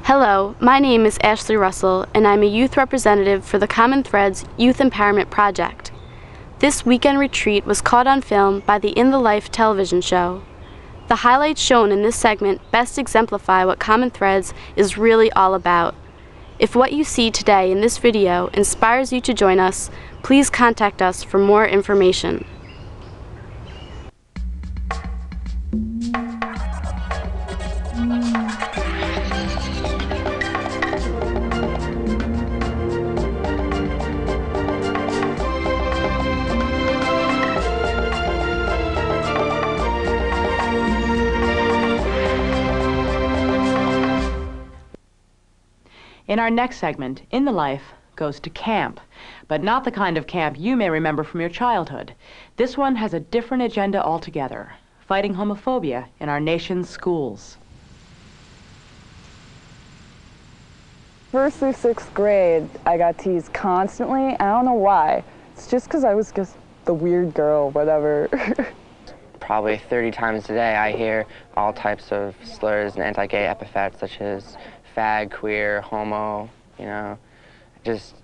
Hello, my name is Ashley Russell, and I'm a youth representative for the Common Threads Youth Empowerment Project. This weekend retreat was caught on film by the In the Life television show. The highlights shown in this segment best exemplify what Common Threads is really all about. If what you see today in this video inspires you to join us, please contact us for more information. In our next segment, In the Life goes to camp, but not the kind of camp you may remember from your childhood. This one has a different agenda altogether, fighting homophobia in our nation's schools. First through sixth grade, I got teased constantly. I don't know why. It's just because I was just the weird girl, whatever. Probably 30 times a day I hear all types of slurs and anti-gay epithets such as fag, queer, homo, you know, just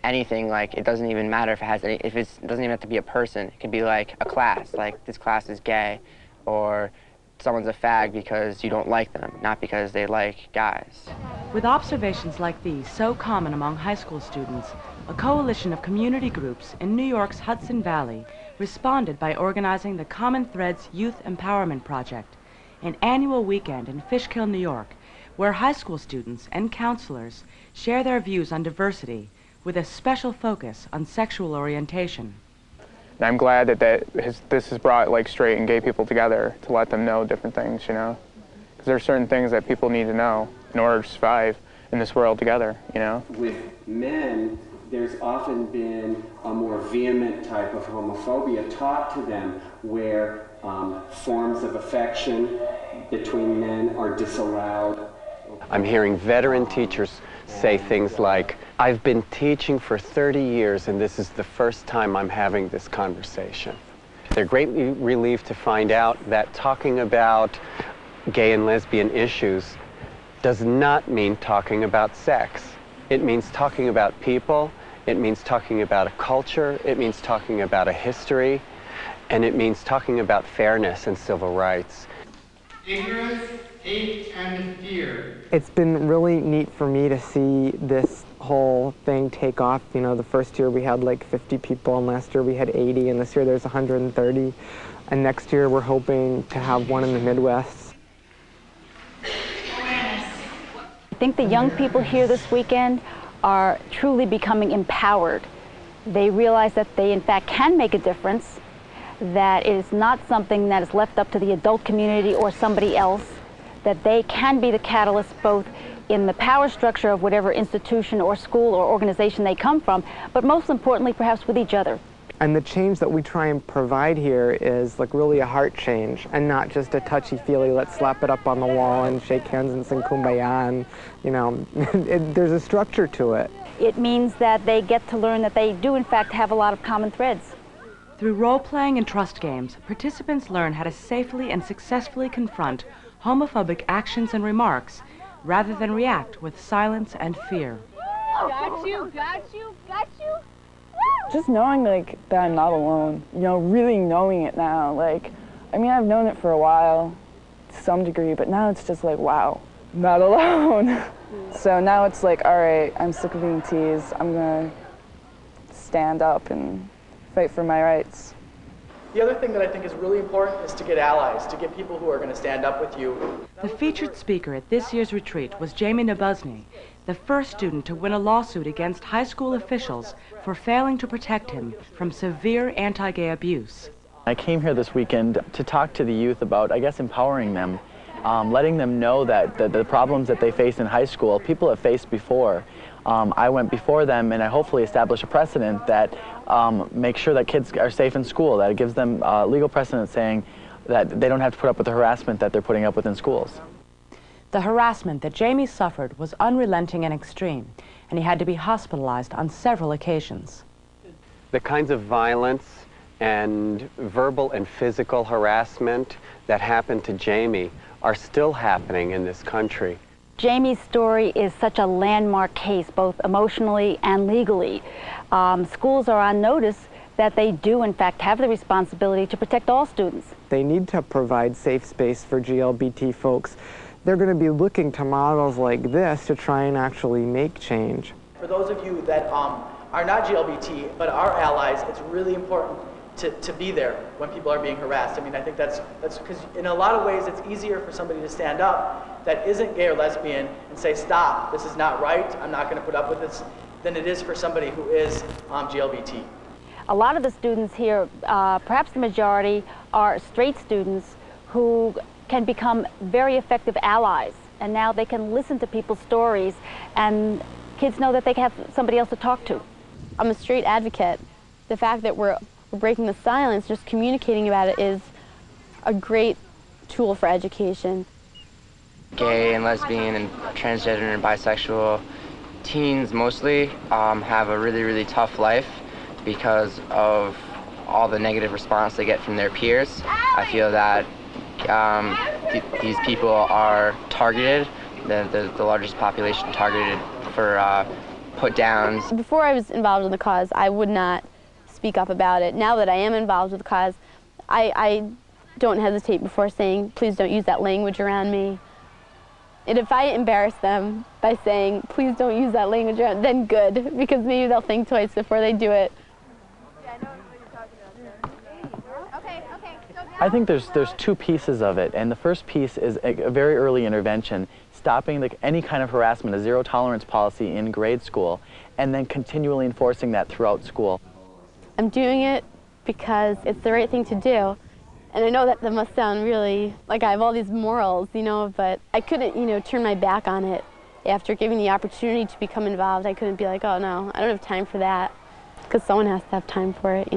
anything. Like, it doesn't even matter if it has any, it doesn't even have to be a person. It could be like a class, like this class is gay, or someone's a fag because you don't like them, not because they like guys. With observations like these so common among high school students, a coalition of community groups in New York's Hudson Valley responded by organizing the Common Threads Youth Empowerment Project, an annual weekend in Fishkill, New York, where high school students and counselors share their views on diversity with a special focus on sexual orientation. And I'm glad that this has brought like straight and gay people together to let them know different things, you know? Because there are certain things that people need to know in order to survive in this world together, you know? With men, there's often been a more vehement type of homophobia taught to them where forms of affection between men are disallowed. I'm hearing veteran teachers say things like, I've been teaching for 30 years and this is the first time I'm having this conversation. They're greatly relieved to find out that talking about gay and lesbian issues does not mean talking about sex. It means talking about people, it means talking about a culture, it means talking about a history, and it means talking about fairness and civil rights. Ignorance, hate, and fear. It's been really neat for me to see this whole thing take off. You know, the first year we had like 50 people, and last year we had 80, and this year there's 130. And next year we're hoping to have one in the Midwest. I think the young people here this weekend are truly becoming empowered. They realize that they in fact can make a difference, that it is not something that is left up to the adult community or somebody else, that they can be the catalyst both in the power structure of whatever institution or school or organization they come from, but most importantly perhaps with each other. And the change that we try and provide here is like really a heart change and not just a touchy-feely, let's slap it up on the wall and shake hands and sing Kumbaya, and you know, there's a structure to it. It means that they get to learn that they do in fact have a lot of common threads. Through role-playing and trust games, participants learn how to safely and successfully confront homophobic actions and remarks rather than react with silence and fear. Got you, got you, got you. Just knowing like that I'm not alone, you know, really knowing it now. Like, I mean, I've known it for a while to some degree, but now it's just like, wow, not alone. So now it's like, all right, I'm sick of being teased. I'm gonna stand up and fight for my rights. The other thing that I think is really important is to get allies, to get people who are going to stand up with you. The featured speaker at this year's retreat was Jamie Nabuzny, the first student to win a lawsuit against high school officials for failing to protect him from severe anti-gay abuse. I came here this weekend to talk to the youth about, I guess, empowering them, letting them know that the problems that they face in high school, people have faced before. I went before them, and I hopefully establish a precedent that makes sure that kids are safe in school, that it gives them legal precedent saying that they don't have to put up with the harassment that they're putting up with in schools. The harassment that Jamie suffered was unrelenting and extreme, and he had to be hospitalized on several occasions. The kinds of violence and verbal and physical harassment that happened to Jamie are still happening in this country. Jamie's story is such a landmark case, both emotionally and legally. Schools are on notice that they do, in fact, have the responsibility to protect all students. They need to provide safe space for GLBT folks. They're going to be looking to models like this to try and actually make change. For those of you that are not GLBT but are allies, it's really important to be there when people are being harassed. I mean, I think that's because in a lot of ways it's easier for somebody to stand up that isn't gay or lesbian and say, stop, this is not right, I'm not going to put up with this, than it is for somebody who is GLBT. A lot of the students here, perhaps the majority, are straight students who can become very effective allies. And now they can listen to people's stories, and kids know that they have somebody else to talk to. I'm a straight advocate. The fact that we're breaking the silence, just communicating about it, is a great tool for education. Gay and lesbian and transgender and bisexual teens mostly have a really, really tough life because of all the negative response they get from their peers. I feel that these people are targeted, the largest population targeted for put downs. Before I was involved in the cause, I would not speak up about it. Now that I am involved with the cause, I don't hesitate before saying, please don't use that language around me. And if I embarrass them by saying, please don't use that language around, then good, because maybe they'll think twice before they do it. I think there's two pieces of it, and the first piece is a very early intervention, stopping any kind of harassment, a zero tolerance policy in grade school, and then continually enforcing that throughout school. I'm doing it because it's the right thing to do. And I know that must sound really like I have all these morals, you know, but I couldn't, turn my back on it. After giving the opportunity to become involved, I couldn't be like, oh no, I don't have time for that, because someone has to have time for it,